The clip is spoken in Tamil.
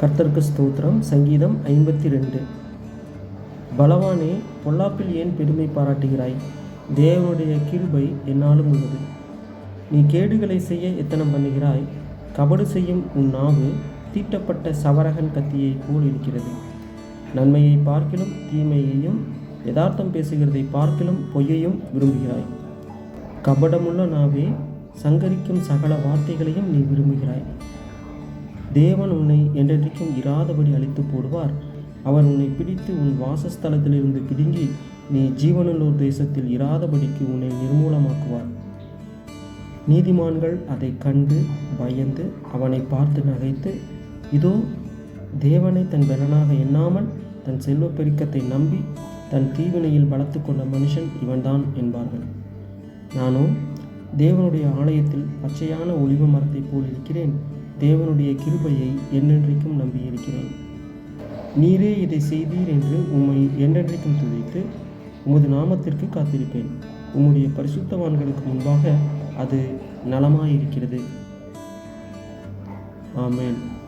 கர்த்தருக்கு ஸ்தோத்திரம். சங்கீதம் 52. பலவானே, பொல்லாப்பில் ஏன் பெருமை பாராட்டுகிறாய்? தேவனுடைய கிருபை எந்நாளும் உள்ளது. நீ கேடுகளை செய்ய எத்தனம் பண்ணுகிறாய். கபடு செய்யும் உன் நாவு தீட்டப்பட்ட சவரகன் கத்தியைப் போல் இருக்கிறது. நன்மையை பார்க்கிலும் தீமையையும், யதார்த்தம் பேசுகிறதை பார்க்கிலும் பொய்யையும் விரும்புகிறாய். கபடமுள்ள நாவே, சங்கரிக்கும் சகல வார்த்தைகளையும் நீ விரும்புகிறாய். தேவன் உன்னை என்றென்றைக்கும் இராதபடி அழித்து போடுவார். அவர் உன்னை பிடித்து உன் வாசஸ்தலத்திலிருந்து பிடுங்கி நீ ஜீவனுள்ளோர் தேசத்தில் இராதபடிக்கு உன்னை நிர்மூலமாக்குவார். நீதிமான்கள் அதை கண்டு பயந்து அவனை பார்த்து நகைத்து, இதோ, தேவனை தன் பலனாக எண்ணாமல் தன் செல்வ பெருக்கத்தை நம்பி தன் தீவினையில் பலத்து கொண்ட மனுஷன் இவன்தான் என்பார்கள். நானோ தேவனுடைய ஆலயத்தில் பச்சையான ஒலிவ மரத்தைப் போல் இருக்கிறேன். தேவனுடைய கிருபையை என்றென்றைக்கும் நம்பியிருக்கிறேன். நீரே இதை செய்தீர் என்று உம்மை என்றென்றைக்கும் துதித்து உமது நாமத்திற்கு காத்திருப்பேன். உம்முடைய பரிசுத்தவான்களுக்கு முன்பாக அது நலமாயிருக்கிறது. ஆமென்.